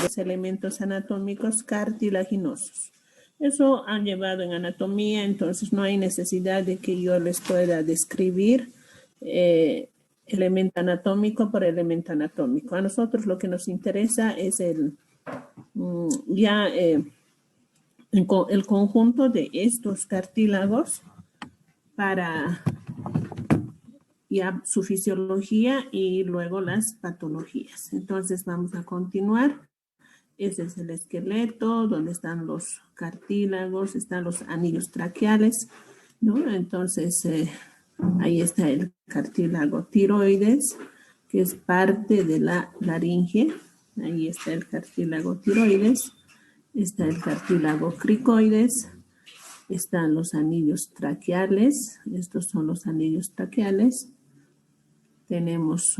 los elementos anatómicos cartilaginosos. Eso han llevado en anatomía, entonces no hay necesidad de que yo les pueda describir elemento anatómico por elemento anatómico. A nosotros lo que nos interesa es el conjunto de estos cartílagos para ya su fisiología y luego las patologías. Entonces vamos a continuar. Ese es el esqueleto, donde están los cartílagos, están los anillos traqueales, ¿no? Entonces, ahí está el cartílago tiroides, que es parte de la laringe. Ahí está el cartílago tiroides, está el cartílago cricoides, están los anillos traqueales, estos son los anillos traqueales. Tenemos,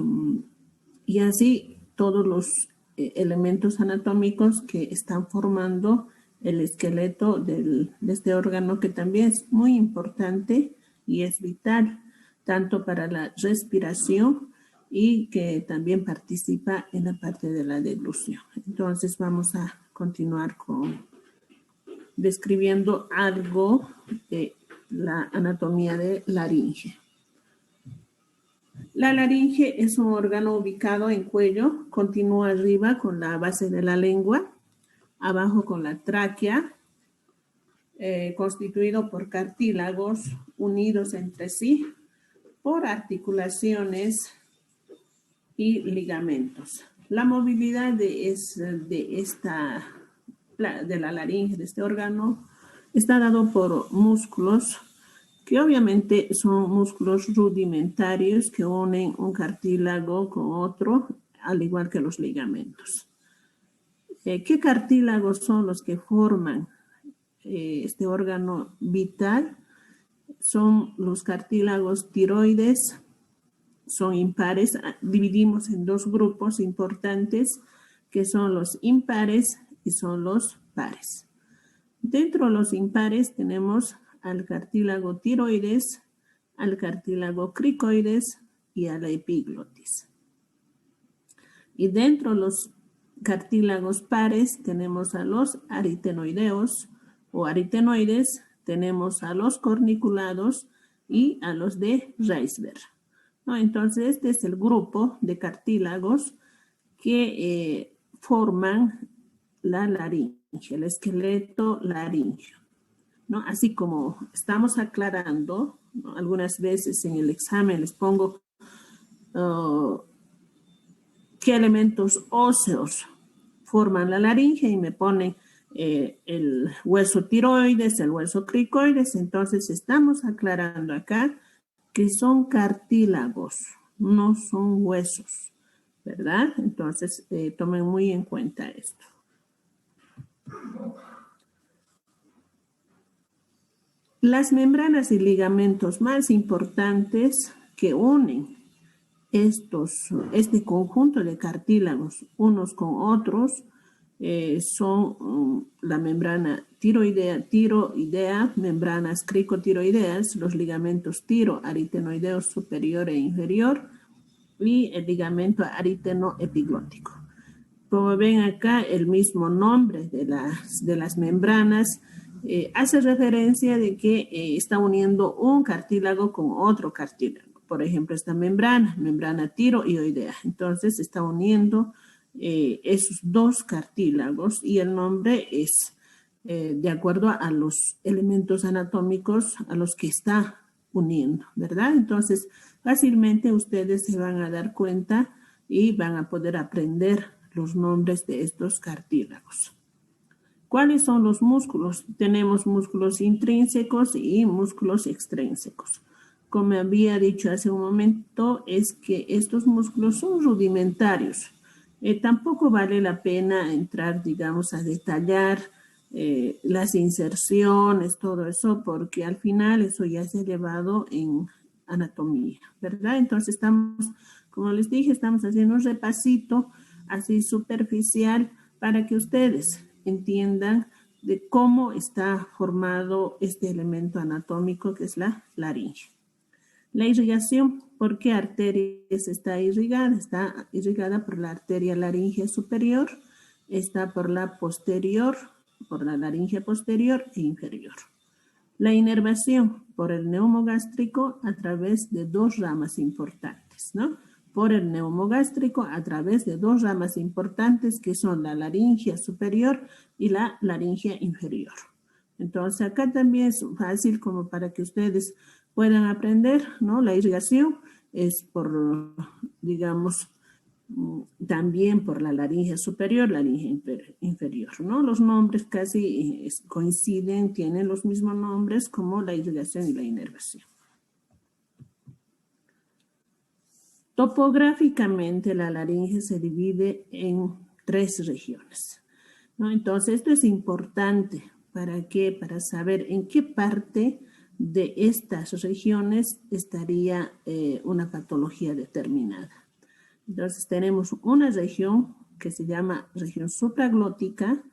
y así todos los elementos anatómicos que están formando el esqueleto de este órgano, que también es muy importante y es vital, tanto para la respiración y que también participa en la parte de la deglución. Entonces vamos a continuar describiendo algo de la anatomía de laringe. La laringe es un órgano ubicado en cuello, continúa arriba con la base de la lengua, abajo con la tráquea, constituido por cartílagos unidos entre sí por articulaciones y ligamentos. La movilidad de la laringe, de este órgano, está dado por músculos que obviamente son músculos rudimentarios que unen un cartílago con otro, al igual que los ligamentos. ¿Qué cartílagos son los que forman este órgano vital? Son los cartílagos tiroides, son impares. Dividimos en dos grupos importantes, que son los impares y son los pares. Dentro de los impares tenemos al cartílago tiroides, al cartílago cricoides y a la epiglotis. Y dentro de los cartílagos pares tenemos a los aritenoideos o aritenoides, tenemos a los corniculados y a los de Reisberg, ¿no? Entonces este es el grupo de cartílagos que forman la laringe, el esqueleto laríngeo, ¿no? Así como estamos aclarando, ¿no? Algunas veces en el examen les pongo qué elementos óseos forman la laringe y me ponen el hueso tiroides, el hueso cricoides. Entonces estamos aclarando acá que son cartílagos, no son huesos, ¿verdad? Entonces tomen muy en cuenta esto. Las membranas y ligamentos más importantes que unen este conjunto de cartílagos unos con otros son la membrana tiroidea, membranas cricotiroideas, los ligamentos tiroaritenoideos superior e inferior y el ligamento aritenoepiglótico. Como ven acá, el mismo nombre de las membranas hace referencia de que está uniendo un cartílago con otro cartílago. Por ejemplo, esta membrana tiroidea. Entonces está uniendo esos dos cartílagos y el nombre es de acuerdo a los elementos anatómicos a los que está uniendo, ¿verdad? Entonces fácilmente ustedes se van a dar cuenta y van a poder aprender los nombres de estos cartílagos. ¿Cuáles son los músculos? Tenemos músculos intrínsecos y músculos extrínsecos. Como había dicho hace un momento, es que estos músculos son rudimentarios. Tampoco vale la pena entrar, digamos, a detallar las inserciones, todo eso, porque al final eso ya se ha llevado en anatomía, ¿verdad? Entonces estamos, como les dije, estamos haciendo un repasito así superficial para que ustedes entiendan de cómo está formado este elemento anatómico que es la laringe. La irrigación, ¿por qué arterias está irrigada? Está irrigada por la arteria laringea superior, está por la posterior, por la laringe posterior e inferior. La inervación por el neumogástrico a través de dos ramas importantes, ¿no? Por el neumogástrico a través de dos ramas importantes que son la laringe superior y la laringe inferior. Entonces acá también es fácil como para que ustedes puedan aprender, ¿no? La irrigación es por, digamos, también por la laringe superior, laringe inferior, ¿no? Los nombres casi coinciden, tienen los mismos nombres como la irrigación y la inervación. Topográficamente la laringe se divide en 3 regiones, ¿no? Entonces esto es importante. ¿Para qué? Para saber en qué parte de estas regiones estaría una patología determinada. Entonces tenemos una región que se llama región supraglótica.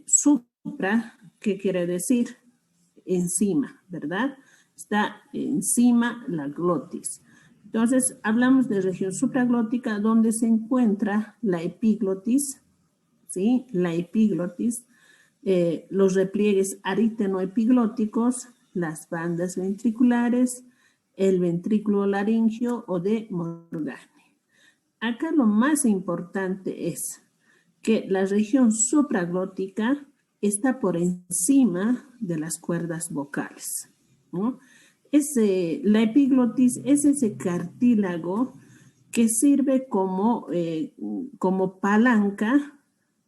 Supra, ¿qué quiere decir? Encima, ¿verdad? Está encima la glotis. Entonces hablamos de región supraglótica donde se encuentra la epiglotis, ¿sí? La epiglotis, los repliegues aritenoepiglóticos, las bandas ventriculares, el ventrículo laringio o de Morgani. Acá lo más importante es que la región supraglótica está por encima de las cuerdas vocales, ¿no? La epiglotis es ese cartílago que sirve como palanca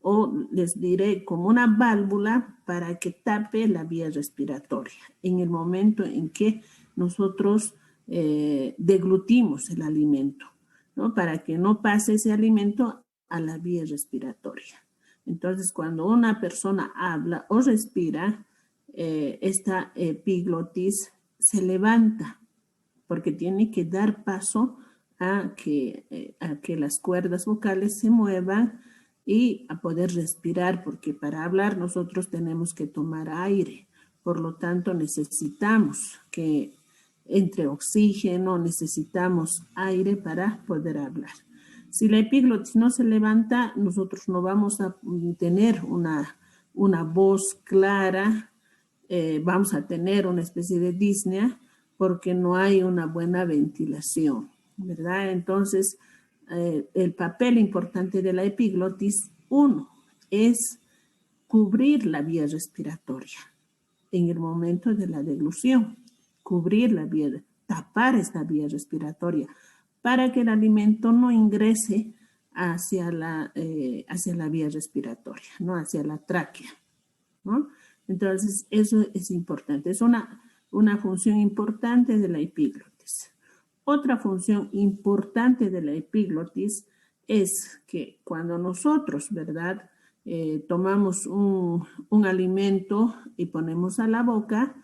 o les diré como una válvula para que tape la vía respiratoria en el momento en que nosotros deglutimos el alimento, ¿no? Para que no pase ese alimento a la vía respiratoria. Entonces, cuando una persona habla o respira, esta epiglotis se levanta porque tiene que dar paso a que las cuerdas vocales se muevan y a poder respirar, porque para hablar nosotros tenemos que tomar aire. Por lo tanto, necesitamos que entre oxígeno, necesitamos aire para poder hablar. Si la epiglotis no se levanta, nosotros no vamos a tener una voz clara, vamos a tener una especie de disnea porque no hay una buena ventilación, ¿verdad? Entonces, el papel importante de la epiglotis, uno, es cubrir la vía respiratoria en el momento de la deglución, cubrir la vía, tapar esta vía respiratoria para que el alimento no ingrese hacia la vía respiratoria, no hacia la tráquea, ¿no? Entonces, eso es importante, es una función importante de la epiglotis. Otra función importante de la epiglotis es que cuando nosotros, ¿verdad?, tomamos un alimento y ponemos a la boca,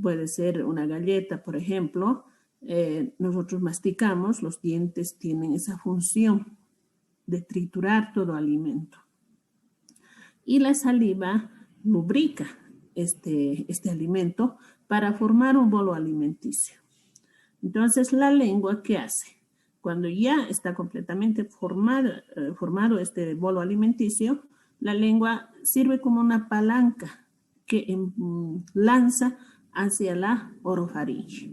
puede ser una galleta, por ejemplo, nosotros masticamos, los dientes tienen esa función de triturar todo alimento. Y la saliva lubrica este alimento para formar un bolo alimenticio. Entonces, la lengua, ¿qué hace? Cuando ya está completamente formado este bolo alimenticio, la lengua sirve como una palanca que lanza hacia la orofaringe,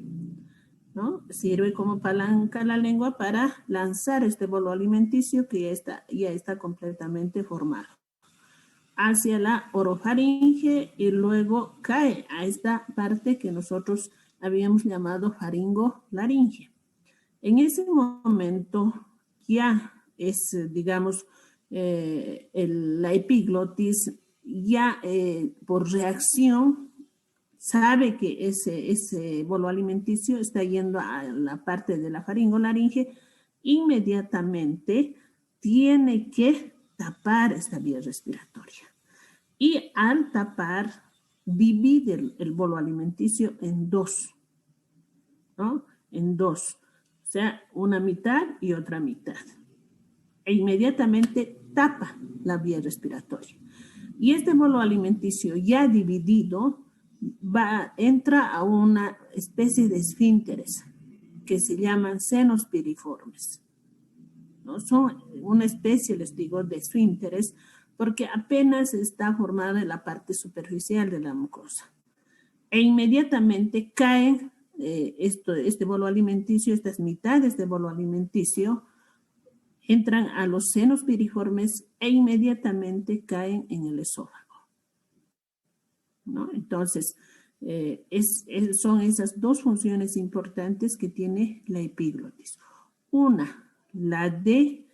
¿no? Sirve como palanca la lengua para lanzar este bolo alimenticio que ya está completamente formado hacia la orofaringe y luego cae a esta parte que nosotros habíamos llamado faringolaringe. En ese momento ya es, digamos, la epiglotis ya por reacción sabe que ese bolo alimenticio está yendo a la parte de la faringolaringe, inmediatamente tiene que tapar esta vía respiratoria. Y al tapar, divide el bolo alimenticio en dos, ¿no? En dos. O sea, una mitad y otra mitad. E inmediatamente tapa la vía respiratoria. Y este bolo alimenticio ya dividido entra a una especie de esfínteres que se llaman senos piriformes, ¿no? Son una especie, les digo, de esfínteres porque apenas está formada en la parte superficial de la mucosa. E inmediatamente caen este bolo alimenticio, estas mitades de bolo alimenticio, entran a los senos piriformes e inmediatamente caen en el esófago, ¿no? Entonces, son esas dos funciones importantes que tiene la epiglotis. Una, la de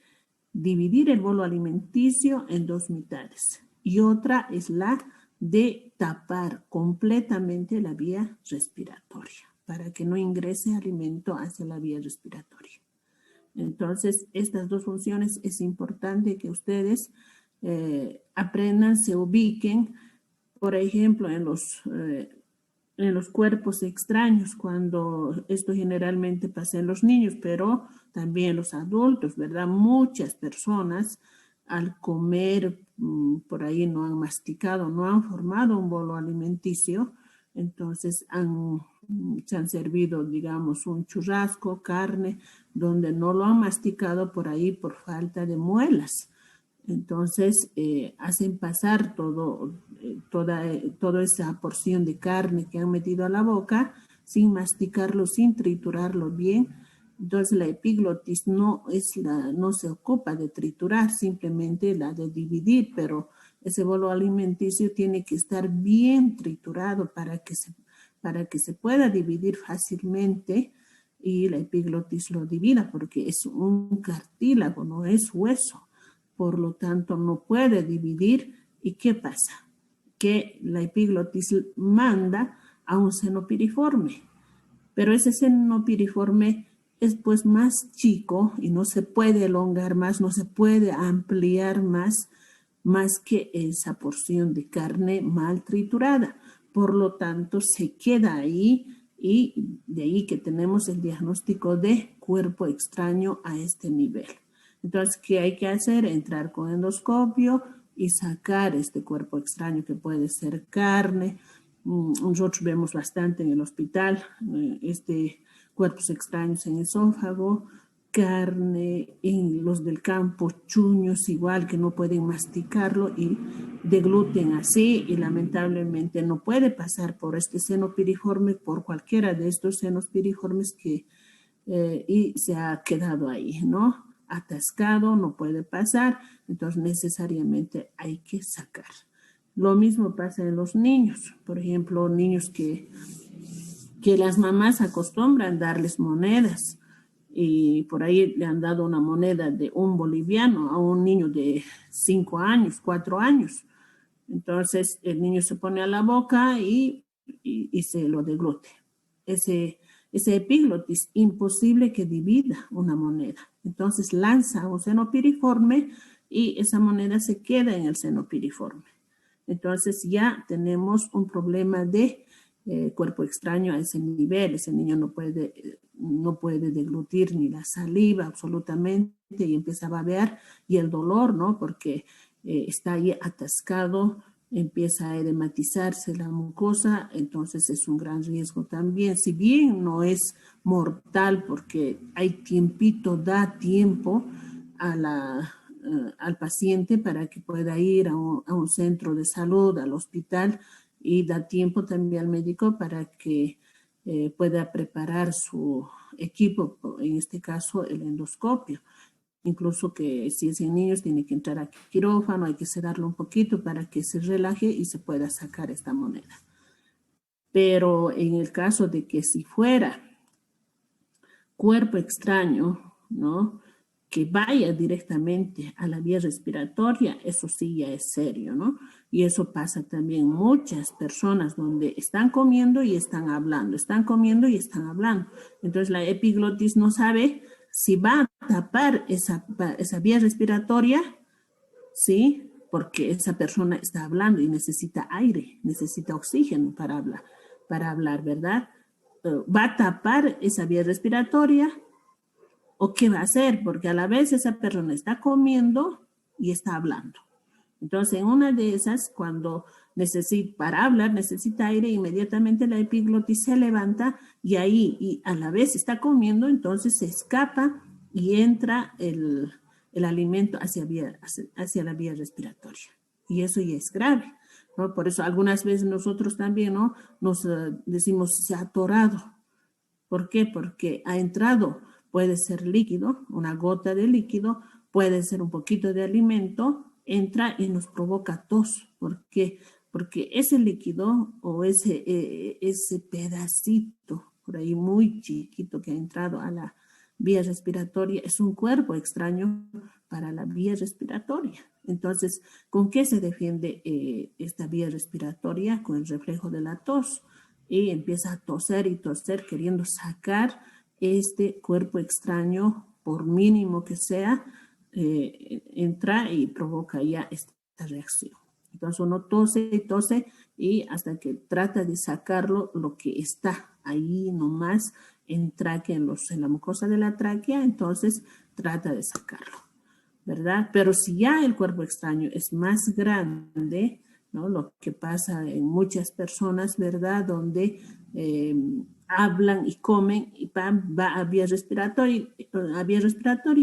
dividir el bolo alimenticio en dos mitades, y otra es la de tapar completamente la vía respiratoria para que no ingrese alimento hacia la vía respiratoria. Entonces, estas dos funciones es importante que ustedes aprendan, se ubiquen, por ejemplo, en los cuerpos extraños, cuando esto generalmente pasa en los niños, pero también los adultos, ¿verdad? Muchas personas al comer por ahí no han masticado, no han formado un bolo alimenticio, entonces se han servido, digamos, un churrasco, carne, donde no lo han masticado por ahí por falta de muelas. Entonces hacen pasar toda esa porción de carne que han metido a la boca sin masticarlo, sin triturarlo bien. Entonces la epiglotis no se ocupa de triturar, simplemente la de dividir, pero ese bolo alimenticio tiene que estar bien triturado para que se pueda dividir fácilmente y la epiglotis lo divida, porque es un cartílago, no es hueso. Por lo tanto, no puede dividir. ¿Y qué pasa? Que la epiglotis manda a un seno piriforme, pero ese seno piriforme es pues más chico y no se puede elongar más, no se puede ampliar más que esa porción de carne mal triturada. Por lo tanto, se queda ahí y de ahí que tenemos el diagnóstico de cuerpo extraño a este nivel. Entonces, ¿qué hay que hacer? Entrar con endoscopio y sacar este cuerpo extraño que puede ser carne. Nosotros vemos bastante en el hospital cuerpos extraños en esófago, carne, en los del campo, chuños igual que no pueden masticarlo y degluten así y lamentablemente no puede pasar por este seno piriforme, por cualquiera de estos senos piriformes y se ha quedado ahí, ¿no? Atascado, no puede pasar, entonces necesariamente hay que sacar. Lo mismo pasa en los niños, por ejemplo, niños que las mamás acostumbran darles monedas y por ahí le han dado una moneda de $1 a un niño de 5 años, 4 años. Entonces el niño se pone a la boca y se lo deglute. Ese epiglotis, imposible que divida una moneda. Entonces lanza un seno piriforme y esa moneda se queda en el seno piriforme. Entonces ya tenemos un problema de cuerpo extraño a ese nivel. Ese niño no puede deglutir ni la saliva absolutamente y empieza a babear y el dolor, ¿no? Porque está ahí atascado, empieza a edematizarse la mucosa, entonces es un gran riesgo también. Si bien no es mortal porque hay tiempito, da tiempo al paciente para que pueda ir a un centro de salud, al hospital, y da tiempo también al médico para que pueda preparar su equipo, en este caso el endoscopio. Incluso que si es en niños tiene que entrar a quirófano, hay que sedarlo un poquito para que se relaje y se pueda sacar esta moneda. Pero en el caso de que si fuera cuerpo extraño, ¿no?, que vaya directamente a la vía respiratoria, eso sí ya es serio, ¿no? Y eso pasa también muchas personas donde están comiendo y están hablando, están comiendo y están hablando. Entonces la epiglotis no sabe si va a tapar esa vía respiratoria, ¿sí? Porque esa persona está hablando y necesita aire, necesita oxígeno para hablar, ¿verdad? ¿Va a tapar esa vía respiratoria? ¿O qué va a hacer? Porque a la vez esa persona está comiendo y está hablando. Entonces, en una de esas, cuando para hablar necesita aire, inmediatamente la epiglotis se levanta y ahí, y a la vez está comiendo, entonces se escapa y entra el el alimento hacia la vía respiratoria. Y eso ya es grave, ¿no? Por eso algunas veces nosotros también, ¿no?, nos decimos se ha atorado. ¿Por qué? Porque ha entrado, puede ser líquido, una gota de líquido, puede ser un poquito de alimento, entra y nos provoca tos. ¿Por qué? Porque ese líquido o ese pedacito por ahí muy chiquito que ha entrado a la vía respiratoria es un cuerpo extraño para la vía respiratoria. Entonces, ¿con qué se defiende esta vía respiratoria? Con el reflejo de la tos. Y empieza a toser y toser queriendo sacar este cuerpo extraño, por mínimo que sea, entra y provoca ya esta reacción. Entonces uno tose y tose y hasta que trata de sacarlo, lo que está ahí nomás en tráquea, en la mucosa de la tráquea, entonces trata de sacarlo, ¿verdad? Pero si ya el cuerpo extraño es más grande, ¿no?, lo que pasa en muchas personas, ¿verdad?, donde hablan y comen y va a vía respiratoria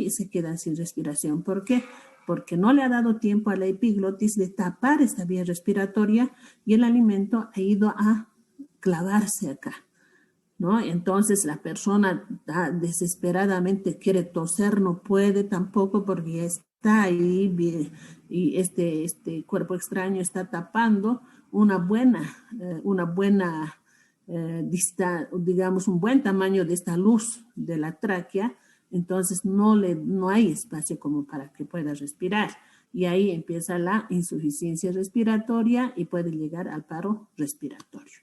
y se quedan sin respiración. ¿Por qué? Porque no le ha dado tiempo a la epiglotis de tapar esta vía respiratoria y el alimento ha ido a clavarse acá, ¿no? Entonces la persona desesperadamente quiere toser, no puede tampoco porque está ahí y este cuerpo extraño está tapando una buena digamos, un buen tamaño de esta luz de la tráquea. Entonces no hay espacio como para que pueda respirar. Y ahí empieza la insuficiencia respiratoria y puede llegar al paro respiratorio.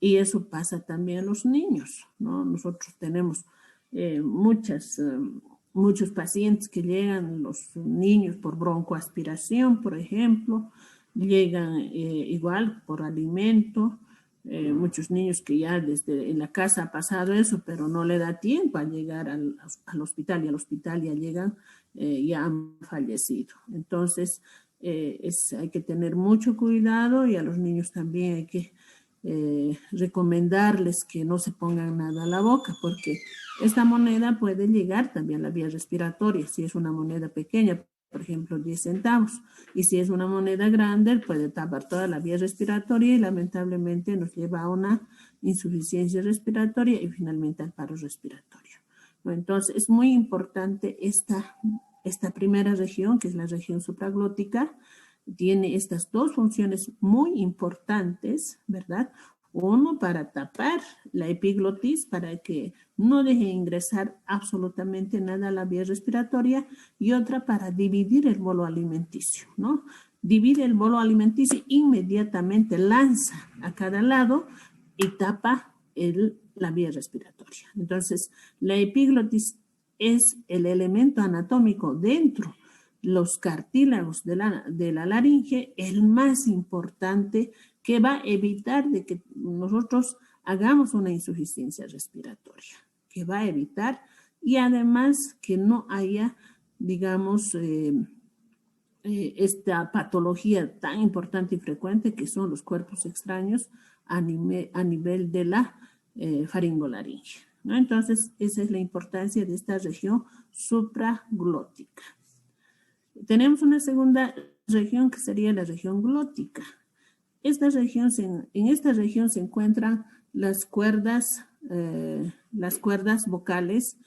Y eso pasa también a los niños, ¿no? Nosotros tenemos muchos pacientes que llegan, los niños por broncoaspiración, por ejemplo, llegan igual por alimento. Muchos niños que ya desde en la casa ha pasado eso, pero no le da tiempo a llegar al hospital, y al hospital ya llegan, ya han fallecido. Entonces, hay que tener mucho cuidado y a los niños también hay que recomendarles que no se pongan nada a la boca, porque esta moneda puede llegar también a la vía respiratoria, si es una moneda pequeña, por ejemplo, 10 centavos. Y si es una moneda grande, puede tapar toda la vía respiratoria y lamentablemente nos lleva a una insuficiencia respiratoria y finalmente al paro respiratorio. Entonces, es muy importante esta primera región, que es la región supraglótica. Tiene estas dos funciones muy importantes, ¿verdad? Uno, para tapar la epiglotis, para que no deje ingresar absolutamente nada a la vía respiratoria, y otra para dividir el bolo alimenticio, ¿no? Divide el bolo alimenticio, inmediatamente lanza a cada lado y tapa la vía respiratoria. Entonces, la epiglotis es el elemento anatómico dentro los cartílagos de la laringe, el más importante, que va a evitar de que nosotros hagamos una insuficiencia respiratoria, que va a evitar, y además que no haya, digamos, esta patología tan importante y frecuente que son los cuerpos extraños a nivel de la faringolaringe, ¿no? Entonces, esa es la importancia de esta región supraglótica. Tenemos una segunda región que sería la región glótica. En esta región se encuentran las cuerdas vocales,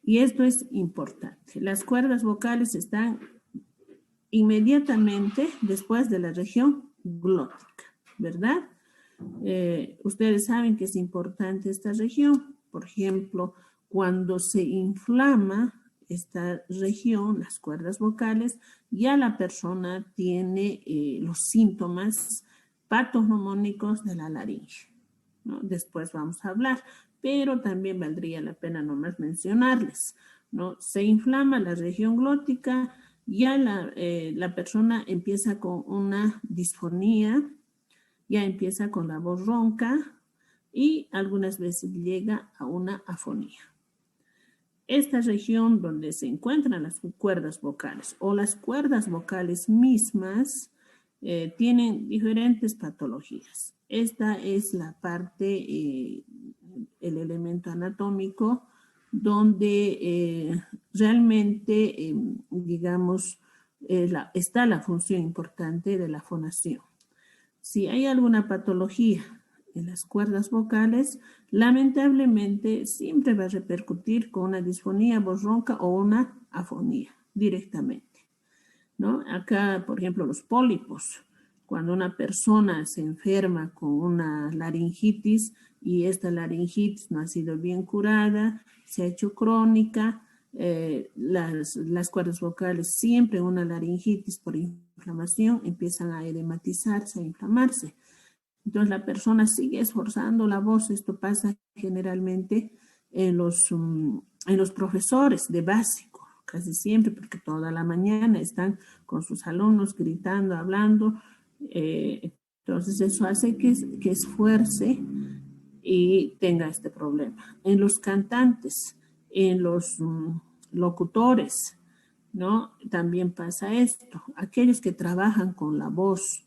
y esto es importante. Las cuerdas vocales están inmediatamente después de la región glótica, ¿verdad? Ustedes saben que es importante esta región. Por ejemplo, cuando se inflama esta región, las cuerdas vocales, ya la persona tiene los síntomas patognomónicos de la laringe, ¿no? Después vamos a hablar, pero también valdría la pena nomás mencionarles, ¿no? Se inflama la región glótica, ya la persona empieza con una disfonía, ya empieza con la voz ronca y algunas veces llega a una afonía. Esta región donde se encuentran las cuerdas vocales o las cuerdas vocales mismas tienen diferentes patologías. Esta es la parte, el elemento anatómico donde realmente, digamos, está la función importante de la fonación. Si hay alguna patología en las cuerdas vocales, lamentablemente siempre va a repercutir con una disfonía voz ronca o una afonía directamente, ¿no? Acá, por ejemplo, los pólipos. Cuando una persona se enferma con una laringitis y esta laringitis no ha sido bien curada, se ha hecho crónica, las cuerdas vocales siempre una laringitis por inflamación empiezan a edematizarse, a inflamarse. Entonces la persona sigue esforzando la voz. Esto pasa generalmente en los profesores de básico, casi siempre, porque toda la mañana están con sus alumnos gritando, hablando. Entonces eso hace que esfuerce y tenga este problema. En los cantantes, en los locutores, ¿no? También pasa esto. Aquellos que trabajan con la voz,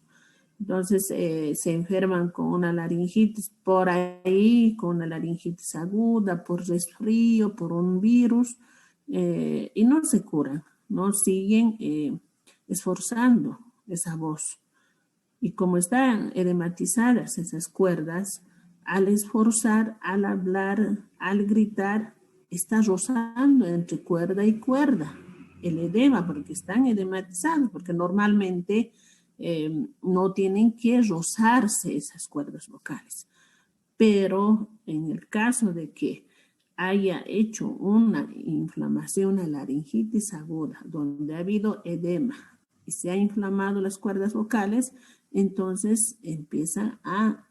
entonces se enferman con una laringitis por ahí, con una laringitis aguda, por resfrío, por un virus, y no se curan, no siguen esforzando esa voz. Y como están edematizadas esas cuerdas, al esforzar, al hablar, al gritar, está rozando entre cuerda y cuerda el edema, porque están edematizados, porque normalmente no tienen que rozarse esas cuerdas vocales. Pero en el caso de que haya hecho una inflamación, una laringitis aguda, donde ha habido edema y se ha inflamado las cuerdas vocales, entonces empiezan a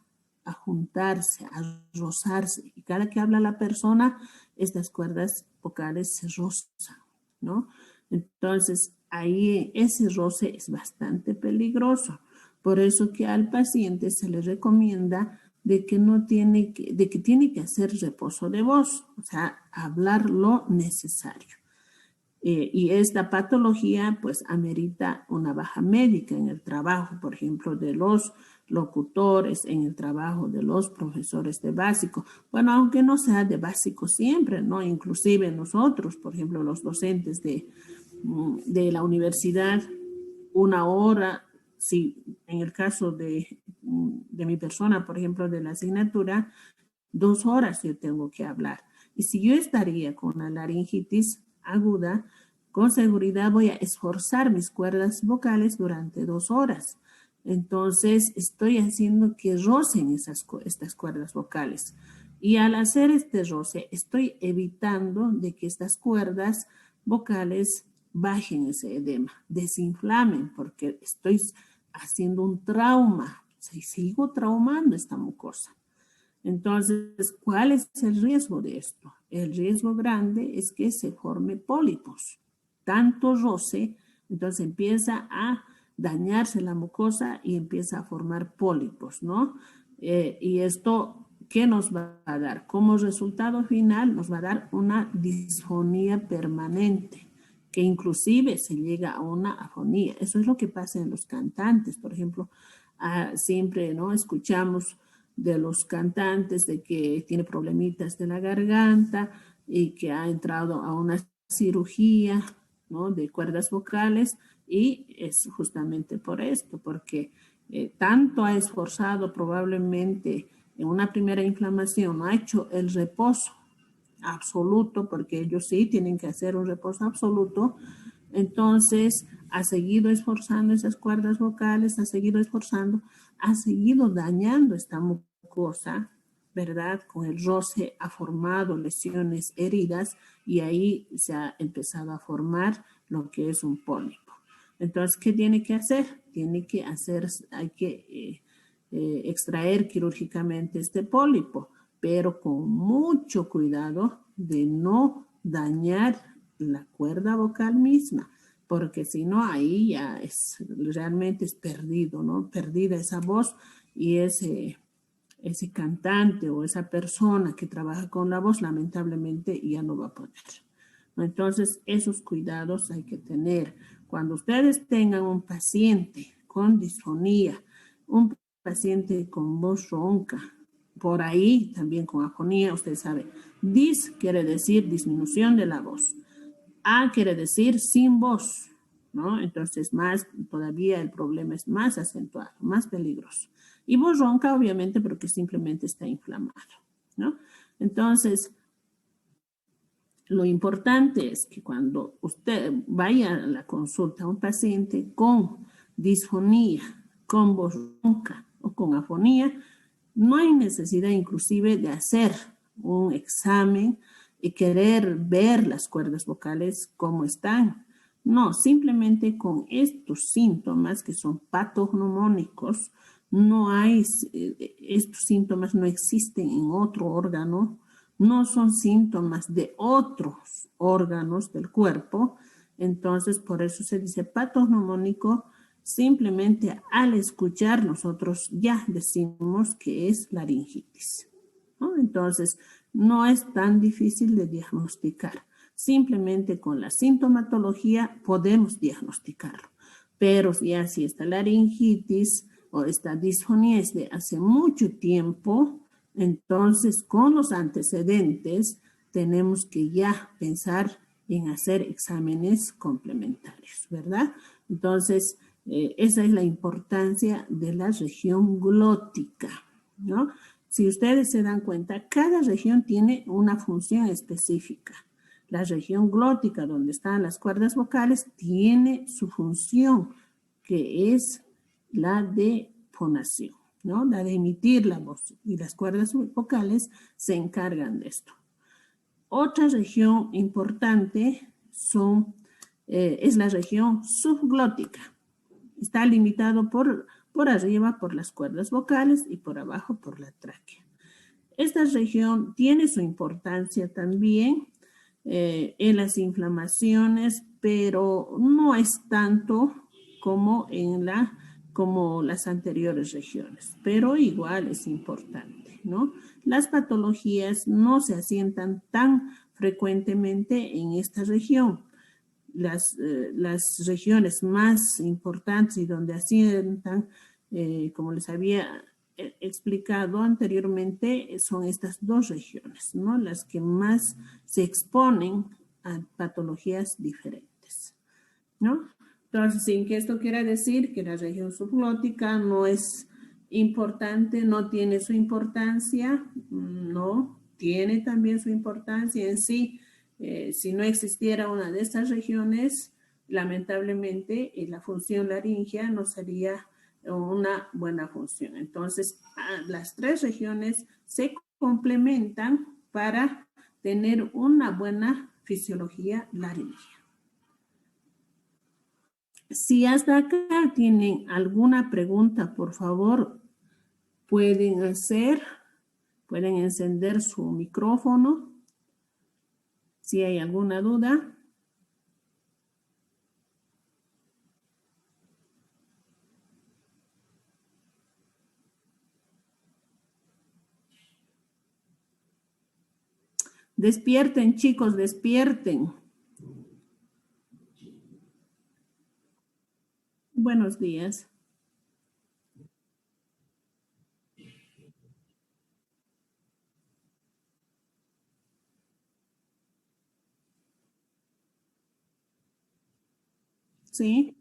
juntarse, a rozarse. Y cada que habla la persona, estas cuerdas vocales se rozan, ¿no? Entonces, ahí ese roce es bastante peligroso. Por eso que al paciente se le recomienda de que tiene que hacer reposo de voz, o sea, hablar lo necesario. Y esta patología pues amerita una baja médica en el trabajo, por ejemplo, de los locutores, en el trabajo de los profesores de básico. Bueno, aunque no sea de básico siempre, ¿no? Inclusive nosotros, por ejemplo, los docentes de la universidad, una hora, si en el caso de mi persona, por ejemplo, de la asignatura, 2 horas yo tengo que hablar. Y si yo estaría con una laringitis aguda, con seguridad voy a esforzar mis cuerdas vocales durante 2 horas. Entonces estoy haciendo que rocen estas cuerdas vocales. Y al hacer este roce, estoy evitando de que estas cuerdas vocales bajen ese edema, desinflamen, porque estoy haciendo un trauma, o sea, sigo traumando esta mucosa. Entonces, ¿cuál es el riesgo de esto? El riesgo grande es que se forme pólipos. Tanto roce, entonces empieza a dañarse la mucosa y empieza a formar pólipos, ¿no? Y esto, ¿qué nos va a dar? Como resultado final, nos va a dar una disfonía permanente, que inclusive se llega a una afonía. Eso es lo que pasa en los cantantes, por ejemplo. Siempre, ¿no? Escuchamos de los cantantes de que tiene problemitas de la garganta y que ha entrado a una cirugía, ¿no? De cuerdas vocales, y es justamente por esto, porque tanto ha esforzado probablemente en una primera inflamación, no ha hecho el reposo absoluto, porque ellos sí tienen que hacer un reposo absoluto. Entonces ha seguido esforzando esas cuerdas vocales, ha seguido esforzando, ha seguido dañando esta mucosa, ¿verdad? Con el roce ha formado lesiones, heridas, y ahí se ha empezado a formar lo que es un pólipo. Entonces, ¿qué tiene que hacer? Hay que extraer quirúrgicamente este pólipo, pero con mucho cuidado de no dañar la cuerda vocal misma, porque si no, ahí ya realmente es perdido, ¿no? Perdida esa voz, y ese cantante o esa persona que trabaja con la voz, lamentablemente ya no va a poder. Entonces, esos cuidados hay que tener. Cuando ustedes tengan un paciente con disfonía, un paciente con voz ronca, por ahí también con afonía, usted sabe. Dis quiere decir disminución de la voz. A quiere decir sin voz, ¿no? Entonces, más todavía el problema es más acentuado, más peligroso. Y voz ronca, obviamente, porque simplemente está inflamado, ¿no? Entonces, lo importante es que cuando usted vaya a la consulta a un paciente con disfonía, con voz ronca o con afonía, no hay necesidad inclusive de hacer un examen y querer ver las cuerdas vocales cómo están. No, simplemente con estos síntomas que son patognomónicos, no hay, estos síntomas no existen en otro órgano, no son síntomas de otros órganos del cuerpo, entonces por eso se dice patognomónico. Simplemente al escuchar nosotros ya decimos que es laringitis, ¿no? Entonces no es tan difícil de diagnosticar. Simplemente con la sintomatología podemos diagnosticarlo. Pero ya si esta laringitis o esta disfonía es de hace mucho tiempo, entonces con los antecedentes tenemos que ya pensar en hacer exámenes complementarios, ¿verdad? Entonces, esa es la importancia de la región glótica, ¿no? Si ustedes se dan cuenta, cada región tiene una función específica. La región glótica, donde están las cuerdas vocales, tiene su función, que es la de fonación, ¿no? La de emitir la voz. Y las cuerdas vocales se encargan de esto. Otra región importante es la región subglótica. Está limitado por arriba por las cuerdas vocales y por abajo por la tráquea. Esta región tiene su importancia también en las inflamaciones, pero no es tanto como como las anteriores regiones, pero igual es importante, ¿no? Las patologías no se asientan tan frecuentemente en esta región. Las regiones más importantes y donde asientan, como les había explicado anteriormente, son estas dos regiones, ¿no? Las que más se exponen a patologías diferentes, ¿no? Entonces, sin que esto quiera decir que la región subglótica no es importante, no tiene su importancia, no, tiene también su importancia en sí. Si no existiera una de estas regiones, lamentablemente la función laringea no sería una buena función. Entonces, las tres regiones se complementan para tener una buena fisiología laringea. Si hasta acá tienen alguna pregunta, por favor, pueden encender su micrófono. Si hay alguna duda. Despierten, chicos, despierten. Buenos días. Sí.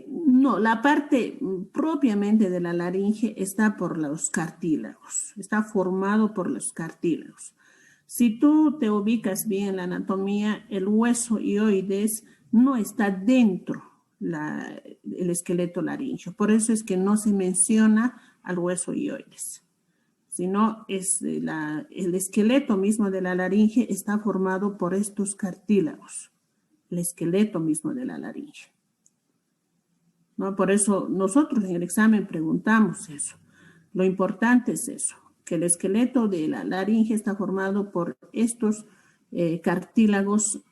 No, la parte propiamente de la laringe está por los cartílagos, está formado por los cartílagos. Si tú te ubicas bien en la anatomía, el hueso hioides no está dentro el esqueleto laríngeo, por eso es que no se menciona al hueso hioides, sino es el esqueleto mismo de la laringe está formado por estos cartílagos, el esqueleto mismo de la laringe. ¿No? Por eso nosotros en el examen preguntamos eso. Lo importante es eso, que el esqueleto de la laringe está formado por estos cartílagos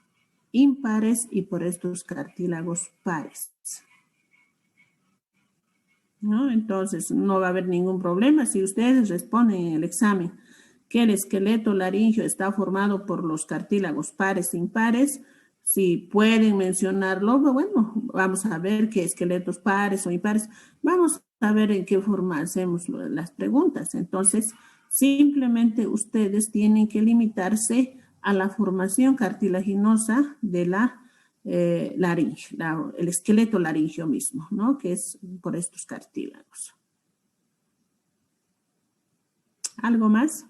impares y por estos cartílagos pares. ¿no? Entonces, no va a haber ningún problema si ustedes responden en el examen que el esqueleto laríngeo está formado por los cartílagos pares e impares. Si pueden mencionarlo, bueno, vamos a ver qué esqueletos pares o impares. Vamos a ver en qué forma hacemos las preguntas. Entonces, simplemente ustedes tienen que limitarse a la formación cartilaginosa de la laringe, el esqueleto laríngeo mismo, ¿no? Que es por estos cartílagos. ¿Algo más?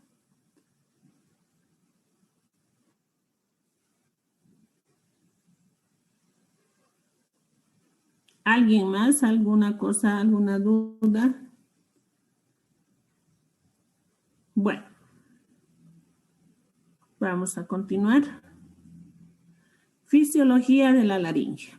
¿Alguien más? ¿Alguna cosa? ¿Alguna duda? Bueno, vamos a continuar. Fisiología de la laringe.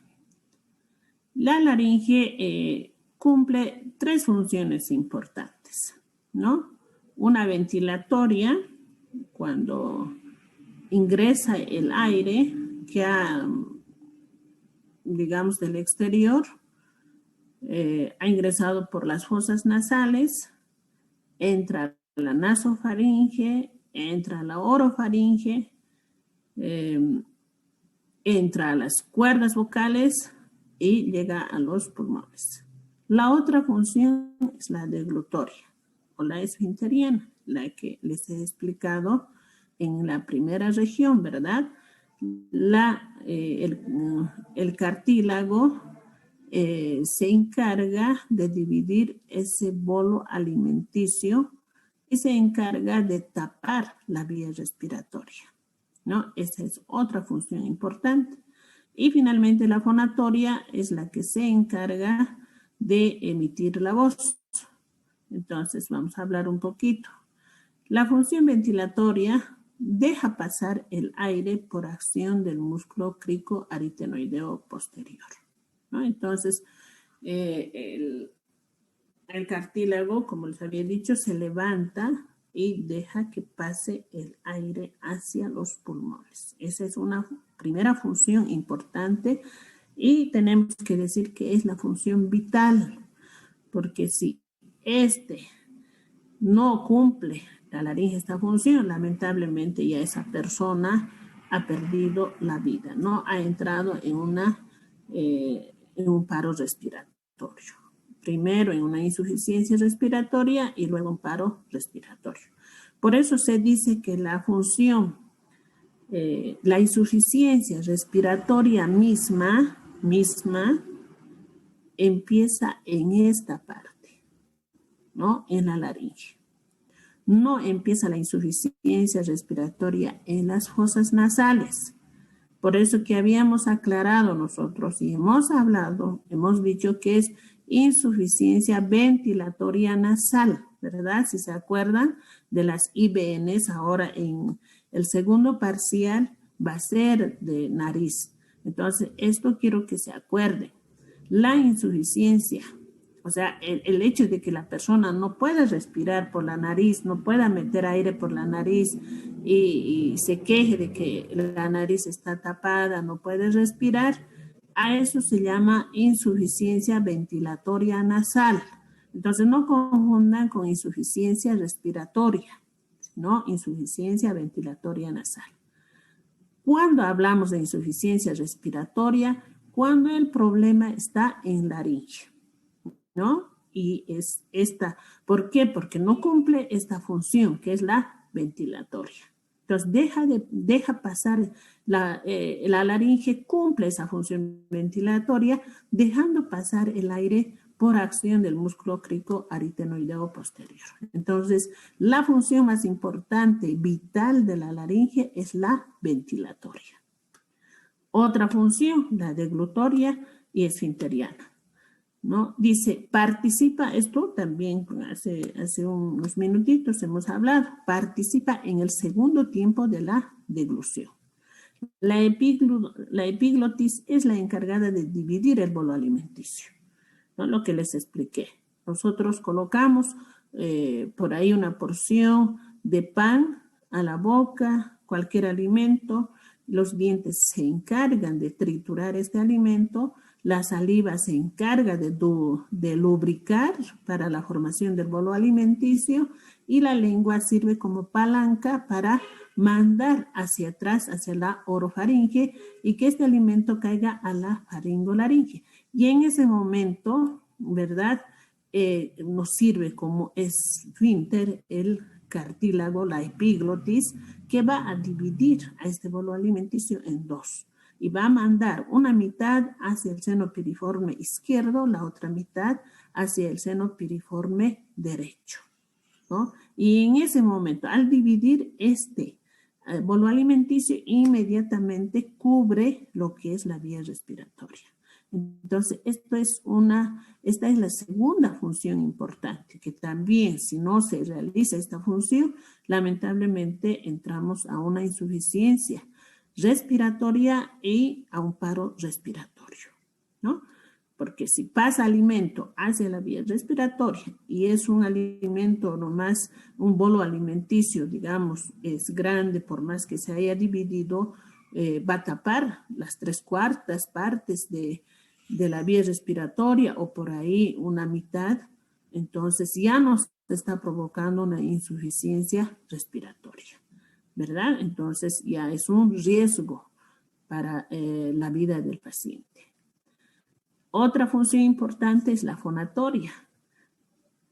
La laringe cumple tres funciones importantes, ¿no? Una ventilatoria, cuando ingresa el aire que ha, digamos, del exterior, ha ingresado por las fosas nasales, entra a la nasofaringe, entra a la orofaringe, entra a las cuerdas vocales y llega a los pulmones. La otra función es la deglutoria o la esfinteriana, la que les he explicado en la primera región, ¿verdad? El cartílago se encarga de dividir ese bolo alimenticio y se encarga de tapar la vía respiratoria, ¿no? Esa es otra función importante. Y finalmente la fonatoria es la que se encarga de emitir la voz. Entonces vamos a hablar un poquito. La función ventilatoria deja pasar el aire por acción del músculo cricoaritenoideo posterior, ¿no? Entonces, el cartílago, como les había dicho, se levanta y deja que pase el aire hacia los pulmones. Esa es una primera función importante y tenemos que decir que es la función vital, porque si no cumple la laringe esta función, lamentablemente ya esa persona ha perdido la vida, no ha entrado en un paro respiratorio. Primero en una insuficiencia respiratoria y luego un paro respiratorio. Por eso se dice que la función, la insuficiencia respiratoria misma empieza en esta parte, ¿no? En la laringe. No empieza la insuficiencia respiratoria en las fosas nasales. Por eso que habíamos aclarado nosotros y hemos dicho que es insuficiencia ventilatoria nasal, ¿verdad? Si se acuerdan de las IBNs, ahora en el segundo parcial va a ser de nariz. Entonces, esto quiero que se acuerden. La insuficiencia, o sea, el hecho de que la persona no pueda respirar por la nariz, no pueda meter aire por la nariz y se queje de que la nariz está tapada, no puede respirar, a eso se llama insuficiencia ventilatoria nasal. Entonces, no confundan con insuficiencia respiratoria, ¿no? Insuficiencia ventilatoria nasal. Cuando hablamos de insuficiencia respiratoria, cuando el problema está en laringe, ¿no? Y es esta, ¿por qué? Porque no cumple esta función, que es la ventilatoria. Entonces, deja pasar la laringe, cumple esa función ventilatoria, dejando pasar el aire por acción del músculo cricoaritenoideo posterior. Entonces, la función más importante, vital de la laringe es la ventilatoria. Otra función, la deglutoria y esfinteriana, ¿no? Dice, participa, esto también hace unos minutitos hemos hablado, participa en el segundo tiempo de la deglución. La epiglotis es la encargada de dividir el bolo alimenticio, ¿no? Lo que les expliqué. Nosotros colocamos por ahí una porción de pan a la boca, cualquier alimento, los dientes se encargan de triturar este alimento, La saliva se encarga de lubricar para la formación del bolo alimenticio y la lengua sirve como palanca para mandar hacia atrás, hacia la orofaringe y que este alimento caiga a la faringolaringe. Y en ese momento, ¿verdad? Nos sirve como esfínter el cartílago, la epiglotis, que va a dividir a este bolo alimenticio en dos y va a mandar una mitad hacia el seno piriforme izquierdo, la otra mitad hacia el seno piriforme derecho, ¿no? Y en ese momento, al dividir este bolo alimenticio, inmediatamente cubre lo que es la vía respiratoria. Entonces, esta es la segunda función importante, que también si no se realiza esta función, lamentablemente entramos a una insuficiencia respiratoria y a un paro respiratorio, ¿no? Porque si pasa alimento hacia la vía respiratoria y es un alimento nomás, un bolo alimenticio, digamos, es grande, por más que se haya dividido, va a tapar las 3/4 partes de la vía respiratoria o por ahí una mitad, entonces ya nos está provocando una insuficiencia respiratoria, ¿verdad? Entonces ya es un riesgo para la vida del paciente. Otra función importante es la fonatoria.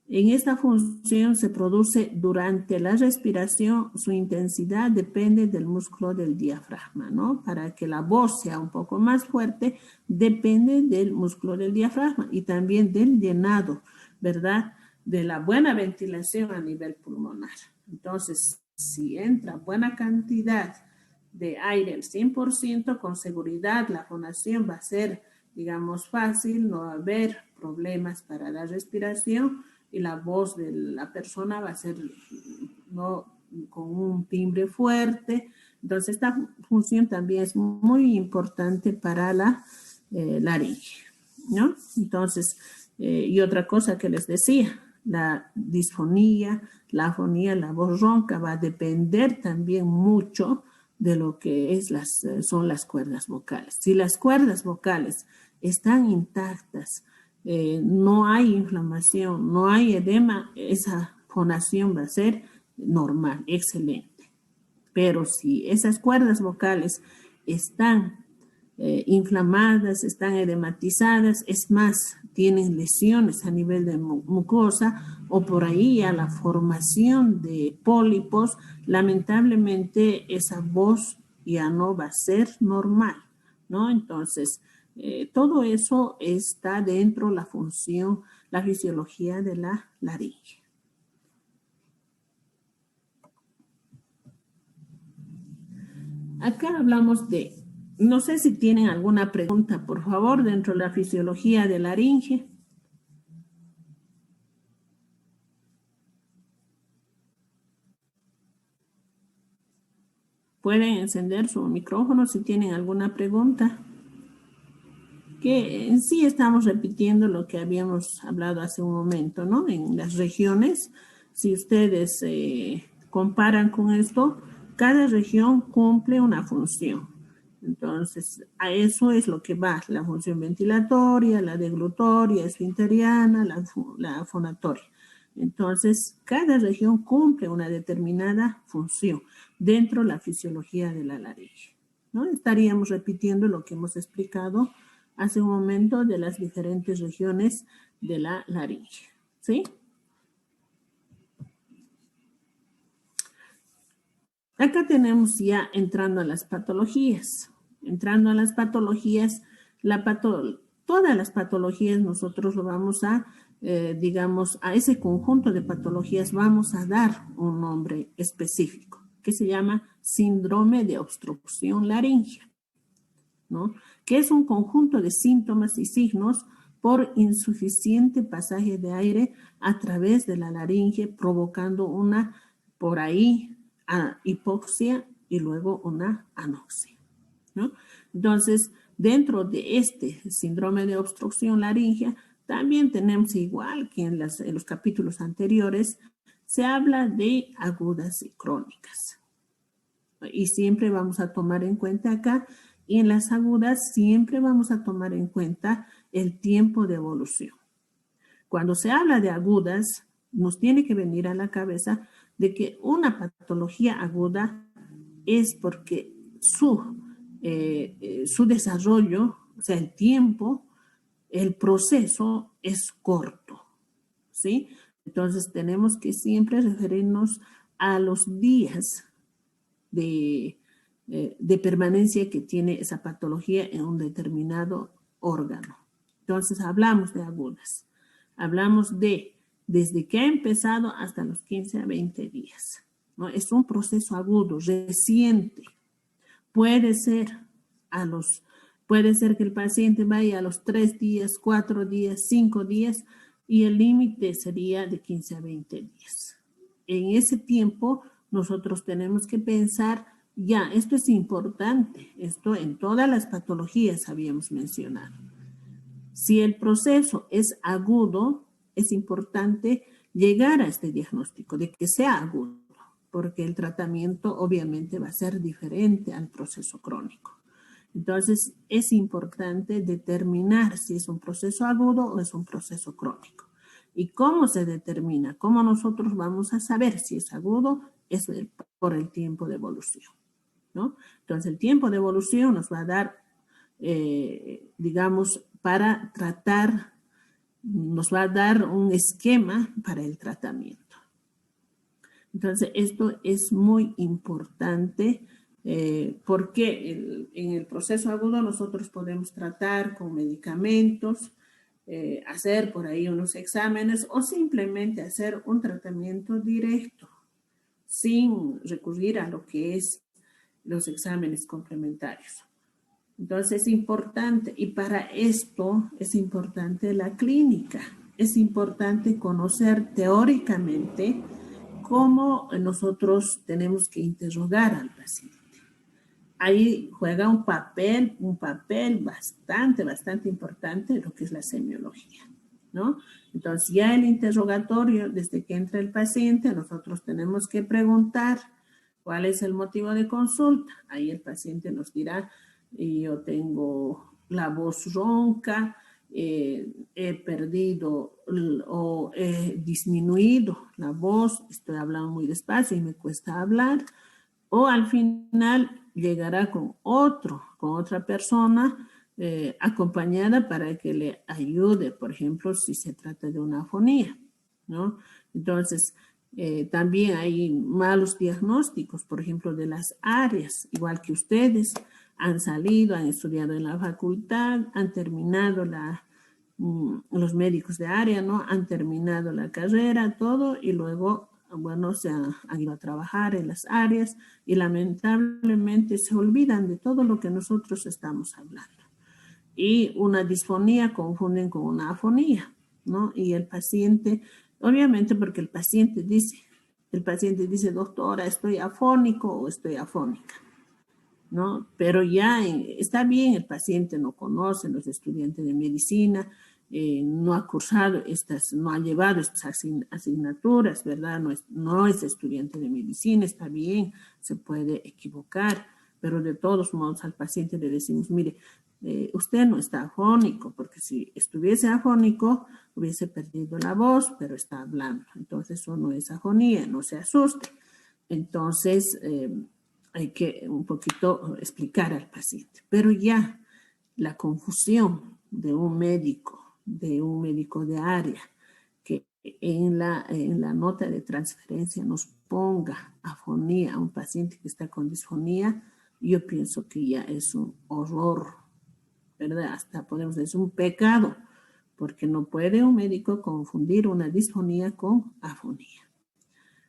En esta función se produce durante la respiración, su intensidad depende del músculo del diafragma, ¿no? Para que la voz sea un poco más fuerte, depende del músculo del diafragma y también del llenado, ¿verdad? De la buena ventilación a nivel pulmonar. Entonces, si entra buena cantidad de aire al 100%, con seguridad la fonación va a ser, digamos, fácil, no va a haber problemas para la respiración y la voz de la persona va a ser no con un timbre fuerte. Entonces, esta función también es muy importante para la laringe, ¿no? Entonces, y otra cosa que les decía, la disfonía, la afonía, la voz ronca va a depender también mucho de lo que son las cuerdas vocales. Si las cuerdas vocales están intactas, no hay inflamación, no hay edema, esa fonación va a ser normal, excelente. Pero si esas cuerdas vocales están inflamadas, están edematizadas, es más, tienen lesiones a nivel de mucosa o por ahí a la formación de pólipos, lamentablemente esa voz ya no va a ser normal, ¿no? Entonces, todo eso está dentro de la función, la fisiología de la laringe. Acá hablamos de, no sé si tienen alguna pregunta, por favor, dentro de la fisiología de la laringe. Pueden encender su micrófono si tienen alguna pregunta. Que en sí estamos repitiendo lo que habíamos hablado hace un momento, ¿no? En las regiones, si ustedes comparan con esto, cada región cumple una función. Entonces, a eso es lo que va, la función ventilatoria, la deglutoria, esfinteriana, la fonatoria. Entonces, cada región cumple una determinada función dentro de la fisiología de la laringe, ¿no? Estaríamos repitiendo lo que hemos explicado hace un momento de las diferentes regiones de la laringe, ¿sí? Acá tenemos ya entrando a las patologías. Entrando a las patologías, todas las patologías nosotros lo vamos a, digamos, a ese conjunto de patologías vamos a dar un nombre específico que se llama síndrome de obstrucción laringea, ¿no? Que es un conjunto de síntomas y signos por insuficiente pasaje de aire a través de la laringe, provocando una, por ahí, hipoxia y luego una anoxia, ¿no? Entonces, dentro de este síndrome de obstrucción laringea, también tenemos, igual que en los capítulos anteriores, se habla de agudas y crónicas. Y siempre vamos a tomar en cuenta acá Y en las agudas siempre vamos a tomar en cuenta el tiempo de evolución. Cuando se habla de agudas, nos tiene que venir a la cabeza de que una patología aguda es porque su desarrollo, o sea, el tiempo, el proceso es corto, ¿sí? Entonces tenemos que siempre referirnos a los días de permanencia que tiene esa patología en un determinado órgano. Entonces hablamos de agudas, hablamos de desde que ha empezado hasta los 15 a 20 días, ¿no? Es un proceso agudo, reciente. Puede ser puede ser que el paciente vaya a los 3 días, 4 días, 5 días y el límite sería de 15 a 20 días. En ese tiempo nosotros tenemos que pensar, ya, esto es importante, esto en todas las patologías habíamos mencionado. Si el proceso es agudo, es importante llegar a este diagnóstico de que sea agudo, porque el tratamiento obviamente va a ser diferente al proceso crónico. Entonces, es importante determinar si es un proceso agudo o es un proceso crónico. ¿Y cómo se determina? ¿Cómo nosotros vamos a saber si es agudo? Es por el tiempo de evolución, ¿no? Entonces, el tiempo de evolución nos va a dar, digamos, para tratar, nos va a dar un esquema para el tratamiento. Entonces, esto es muy importante porque en el proceso agudo nosotros podemos tratar con medicamentos, hacer por ahí unos exámenes o simplemente hacer un tratamiento directo sin recurrir a lo que es los exámenes complementarios. Entonces es importante, y para esto es importante la clínica, es importante conocer teóricamente cómo nosotros tenemos que interrogar al paciente. Ahí juega un papel bastante importante lo que es la semiología, ¿no? Entonces ya el interrogatorio, desde que entra el paciente, nosotros tenemos que preguntar cuál es el motivo de consulta. Ahí el paciente nos dirá, yo tengo la voz ronca, he perdido o he disminuido la voz, estoy hablando muy despacio y me cuesta hablar, o al final llegará con otra persona acompañada para que le ayude, por ejemplo, si se trata de una afonía, ¿no? Entonces, también hay malos diagnósticos, por ejemplo, de las áreas, igual que ustedes han salido, han estudiado en la facultad, han terminado los médicos de área, ¿no? Han terminado la carrera, todo, y luego, bueno, se han ido a trabajar en las áreas y lamentablemente se olvidan de todo lo que nosotros estamos hablando. Y una disfonía confunden con una afonía, ¿no? Y el paciente, obviamente porque el paciente dice, doctora, estoy afónico o estoy afónica, ¿no? Pero ya está bien, el paciente no conoce, los estudiantes de medicina, no ha cursado no ha llevado estas asignaturas, ¿verdad? No es estudiante de medicina, está bien, se puede equivocar, pero de todos modos al paciente le decimos, mire, usted no está afónico, porque si estuviese afónico hubiese perdido la voz, pero está hablando. Entonces eso no es afonía, no se asuste. Entonces hay que un poquito explicar al paciente. Pero ya la confusión de un médico de área, que en la nota de transferencia nos ponga afonía a un paciente que está con disfonía, yo pienso que ya es un horror, ¿verdad? Hasta podemos decir un pecado, porque no puede un médico confundir una disfonía con afonía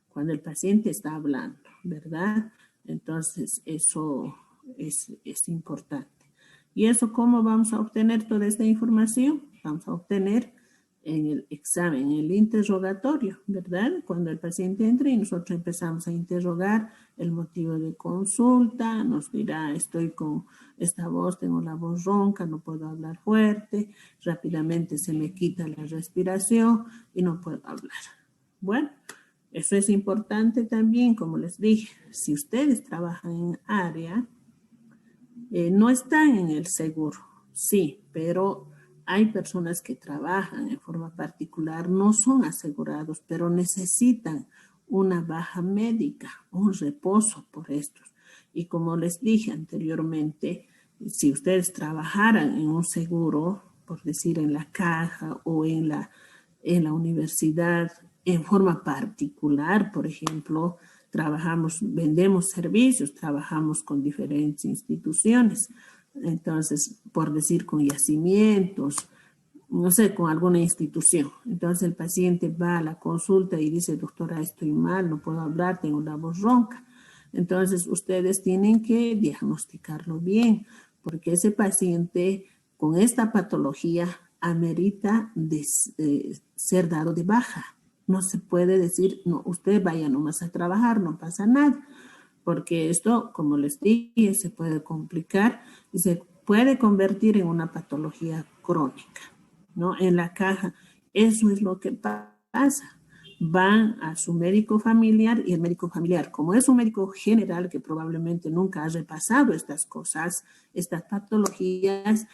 cuando el paciente está hablando, ¿verdad? Entonces, eso es importante. ¿Y eso cómo vamos a obtener toda esta información? Vamos a obtener en el examen, en el interrogatorio, ¿verdad? Cuando el paciente entre y nosotros empezamos a interrogar el motivo de consulta, nos dirá, estoy con esta voz, tengo la voz ronca, no puedo hablar fuerte, rápidamente se me quita la respiración y no puedo hablar. Bueno, eso es importante también, como les dije, si ustedes trabajan en área, No están en el seguro, sí, pero hay personas que trabajan en forma particular, no son asegurados, pero necesitan una baja médica, un reposo por estos. Y como les dije anteriormente, si ustedes trabajaran en un seguro, por decir en la caja o en la universidad, en forma particular, por ejemplo, vendemos servicios, trabajamos con diferentes instituciones. Entonces, por decir, con yacimientos, no sé, con alguna institución. Entonces el paciente va a la consulta y dice, doctora, estoy mal, no puedo hablar, tengo la voz ronca. Entonces ustedes tienen que diagnosticarlo bien, porque ese paciente con esta patología amerita ser dado de baja. No se puede decir, no, usted vaya nomás a trabajar, no pasa nada, porque esto, como les dije, se puede complicar y se puede convertir en una patología crónica, ¿no? En la caja, eso es lo que pasa. Van a su médico familiar y el médico familiar, como es un médico general que probablemente nunca ha repasado estas cosas, estas patologías,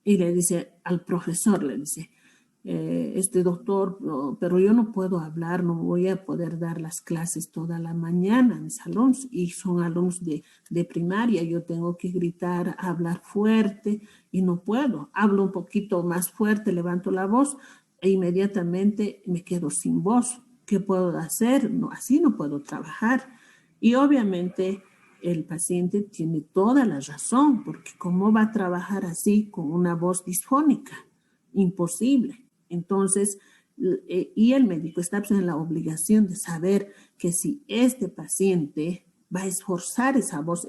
y le dice al profesor, le dice, este doctor, no, pero yo no puedo hablar, no voy a poder dar las clases toda la mañana en mis alumnos, y son alumnos de primaria, yo tengo que gritar, hablar fuerte, y no puedo. Hablo un poquito más fuerte, levanto la voz, e inmediatamente me quedo sin voz. ¿Qué puedo hacer? No, así no puedo trabajar. Y obviamente el paciente tiene toda la razón, porque ¿cómo va a trabajar así con una voz disfónica? Imposible. Entonces, y el médico está en la obligación de saber que si este paciente va a esforzar esa voz,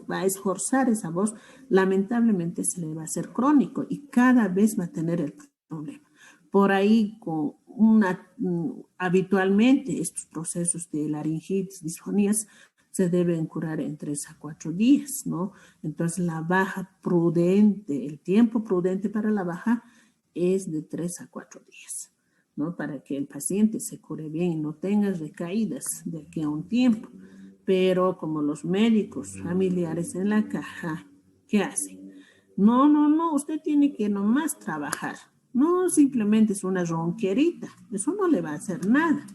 lamentablemente se le va a hacer crónico y cada vez va a tener el problema. Por ahí, habitualmente, estos procesos de laringitis, disfonías, se deben curar en 3 a 4 días, ¿no? Entonces, la baja prudente, el tiempo prudente para la baja es de 3 a 4 días, ¿no? Para que el paciente se cure bien y no tenga recaídas de aquí a un tiempo. Pero como los médicos familiares en la caja, ¿qué hacen? No, usted tiene que nomás trabajar. No, simplemente es una ronquerita. Eso no le va a hacer nada.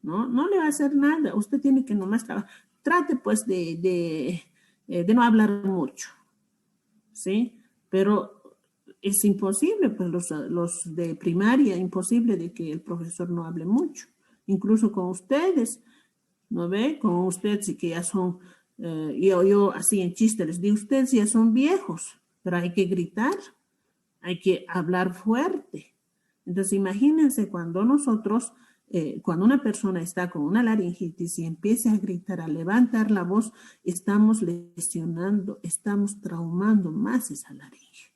No le va a hacer nada. Usted tiene que nomás trabajar. Trate pues de no hablar mucho, ¿sí? Pero es imposible, pues los de primaria, imposible de que el profesor no hable mucho. Incluso con ustedes, ¿no ve? Con ustedes sí que ya son, yo así en chiste les digo, ustedes ya son viejos, pero hay que gritar, hay que hablar fuerte. Entonces imagínense cuando una persona está con una laringitis y empieza a gritar, a levantar la voz, estamos lesionando, estamos traumando más esa laringe.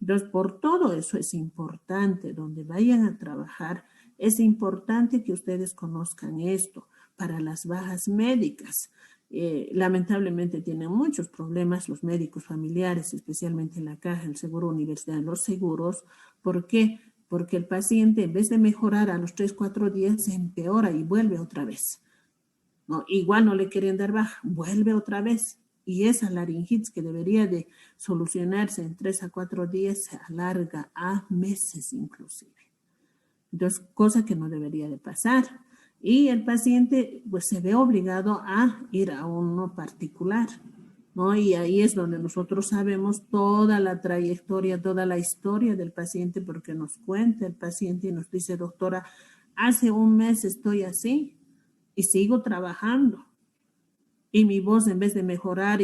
Entonces, por todo eso es importante, donde vayan a trabajar, es importante que ustedes conozcan esto para las bajas médicas. Lamentablemente tienen muchos problemas los médicos familiares, especialmente en la caja, el seguro universitario, los seguros. ¿Por qué? Porque el paciente, en vez de mejorar a los 3, 4 días, se empeora y vuelve otra vez. No, igual no le quieren dar baja, vuelve otra vez. Y esa laringitis que debería de solucionarse en 3 a 4 días se alarga a meses inclusive. Entonces, cosa que no debería de pasar. Y el paciente pues se ve obligado a ir a uno particular, ¿no? Y ahí es donde nosotros sabemos toda la trayectoria, toda la historia del paciente, porque nos cuenta el paciente y nos dice, doctora, hace un mes estoy así y sigo trabajando. Y mi voz en vez de mejorar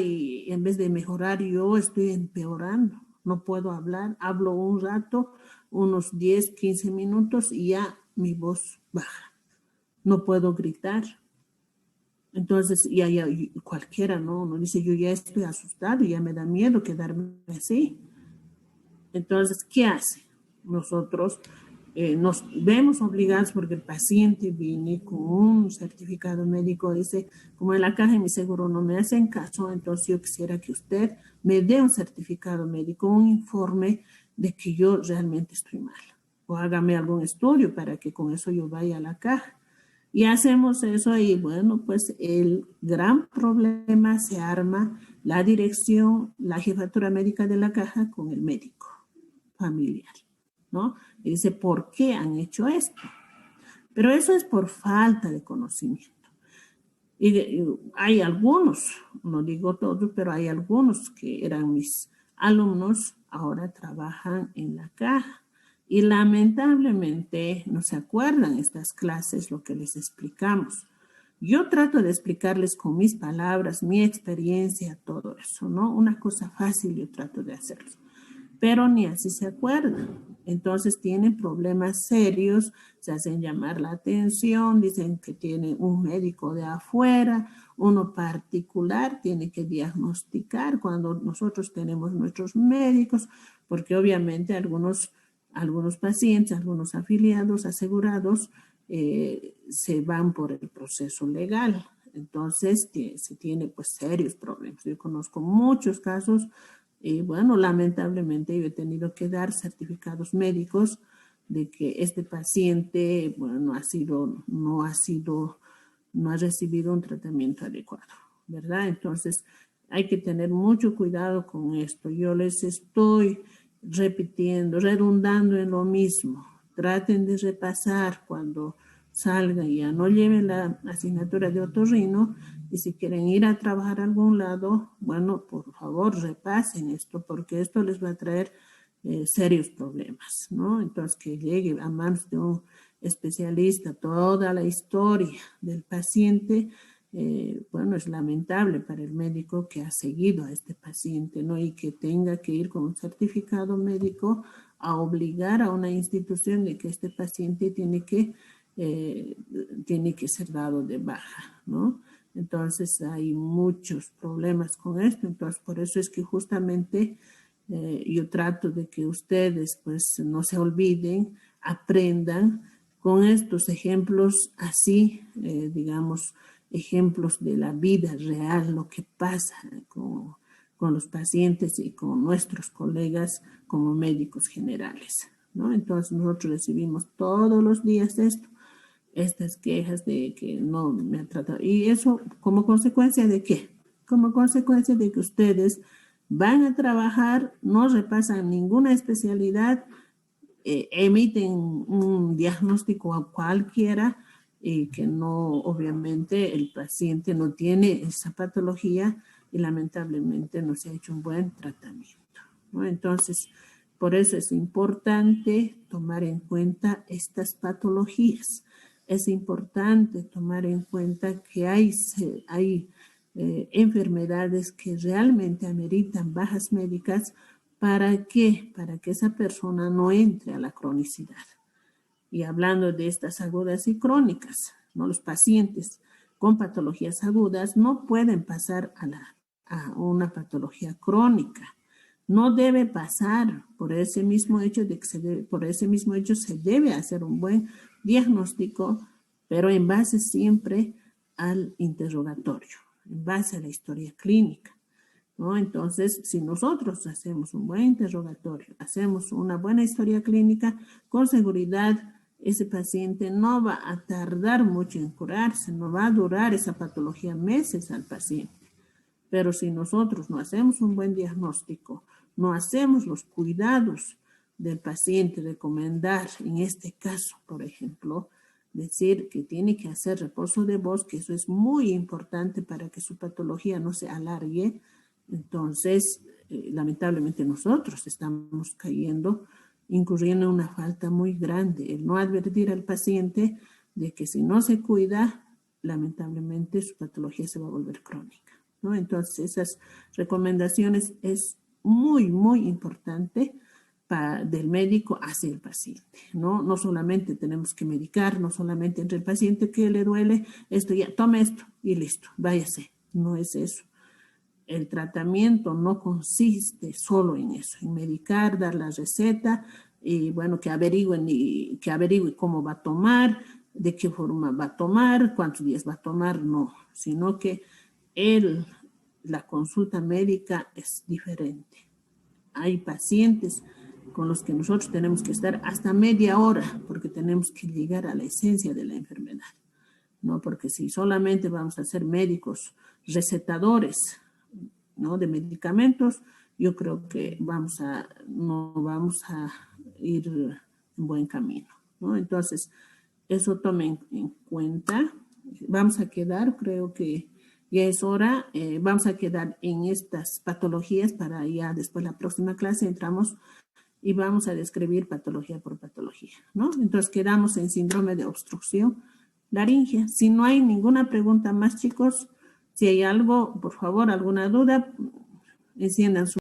yo estoy empeorando. No puedo hablar, hablo un rato, unos 10, 15 minutos y ya mi voz baja. No puedo gritar. Entonces, ya cualquiera, ¿no? Uno dice, yo ya estoy asustado, ya me da miedo quedarme así. Entonces, ¿qué hace? Nosotros nos vemos obligados porque el paciente viene con un certificado médico, dice, como en la caja de mi seguro no me hacen caso, entonces yo quisiera que usted me dé un certificado médico, un informe de que yo realmente estoy mal. O hágame algún estudio para que con eso yo vaya a la caja. Y hacemos eso y bueno, pues el gran problema se arma la dirección, la jefatura médica de la caja con el médico familiar, ¿no? Y dice, ¿por qué han hecho esto? Pero eso es por falta de conocimiento. Y hay algunos, no digo todos, pero hay algunos que eran mis alumnos, ahora trabajan en la caja. Y lamentablemente no se acuerdan estas clases, lo que les explicamos. Yo trato de explicarles con mis palabras, mi experiencia, todo eso, ¿no? Una cosa fácil yo trato de hacerlo, pero ni así se acuerdan. Entonces tienen problemas serios, se hacen llamar la atención, dicen que tienen un médico de afuera, uno particular, tiene que diagnosticar cuando nosotros tenemos nuestros médicos, porque obviamente algunos pacientes, algunos afiliados, asegurados, se van por el proceso legal. Entonces se tiene pues serios problemas. Yo conozco muchos casos y bueno, lamentablemente yo he tenido que dar certificados médicos de que este paciente, bueno, no ha recibido un tratamiento adecuado, ¿verdad? Entonces hay que tener mucho cuidado con esto. Yo les estoy repitiendo, redundando en lo mismo. Traten de repasar cuando salgan, ya no lleven la asignatura de otorrino y si quieren ir a trabajar a algún lado, bueno, por favor repasen esto porque esto les va a traer serios problemas, ¿no? Entonces que llegue a manos de un especialista toda la historia del paciente, bueno, es lamentable para el médico que ha seguido a este paciente, ¿no? Y que tenga que ir con un certificado médico a obligar a una institución de que este paciente tiene que ser dado de baja, ¿no? Entonces hay muchos problemas con esto, entonces por eso es que justamente yo trato de que ustedes pues no se olviden, aprendan con estos ejemplos así, digamos, ejemplos de la vida real, lo que pasa con los pacientes y con nuestros colegas como médicos generales, ¿no? Entonces nosotros recibimos todos los días estas quejas de que no me han tratado. ¿Y eso como consecuencia de qué? Como consecuencia de que ustedes van a trabajar, no repasan ninguna especialidad, emiten un diagnóstico a cualquiera y que no, obviamente, el paciente no tiene esa patología y lamentablemente no se ha hecho un buen tratamiento, ¿no? Entonces, por eso es importante tomar en cuenta estas patologías. Es importante tomar en cuenta que hay enfermedades que realmente ameritan bajas médicas. ¿Para qué? Para que esa persona no entre a la cronicidad. Y hablando de estas agudas y crónicas, ¿no? Los pacientes con patologías agudas no pueden pasar a una patología crónica. No debe pasar por ese mismo hecho se debe hacer un buen diagnóstico, pero en base siempre al interrogatorio, en base a la historia clínica, ¿no? Entonces, si nosotros hacemos un buen interrogatorio, hacemos una buena historia clínica, con seguridad ese paciente no va a tardar mucho en curarse, no va a durar esa patología meses al paciente. Pero si nosotros no hacemos un buen diagnóstico, no hacemos los cuidados del paciente, recomendar en este caso, por ejemplo, decir que tiene que hacer reposo de voz, que eso es muy importante para que su patología no se alargue. Entonces, lamentablemente nosotros estamos incurriendo en una falta muy grande, el no advertir al paciente de que si no se cuida, lamentablemente su patología se va a volver crónica, ¿no? Entonces, esas recomendaciones es muy, muy importante del médico hacia el paciente, ¿no? No solamente tenemos que medicar, no solamente entre el paciente que le duele, esto ya, tome esto y listo, váyase. No es eso. El tratamiento no consiste solo en eso, en medicar, dar la receta y bueno, que averigüe cómo va a tomar, de qué forma va a tomar, cuántos días va a tomar, no, sino que la consulta médica es diferente. Hay pacientes con los que nosotros tenemos que estar hasta media hora porque tenemos que llegar a la esencia de la enfermedad. ¿no? Porque si solamente vamos a ser médicos recetadores, ¿no?, de medicamentos, yo creo que no vamos a ir en buen camino, ¿no? Entonces, eso tomen en cuenta. Vamos a quedar, creo que ya es hora, vamos a quedar en estas patologías para ya después la próxima clase entramos y vamos a describir patología por patología, ¿no? Entonces quedamos en síndrome de obstrucción laringea. Si no hay ninguna pregunta más, chicos, si hay algo, por favor, alguna duda, enciendan su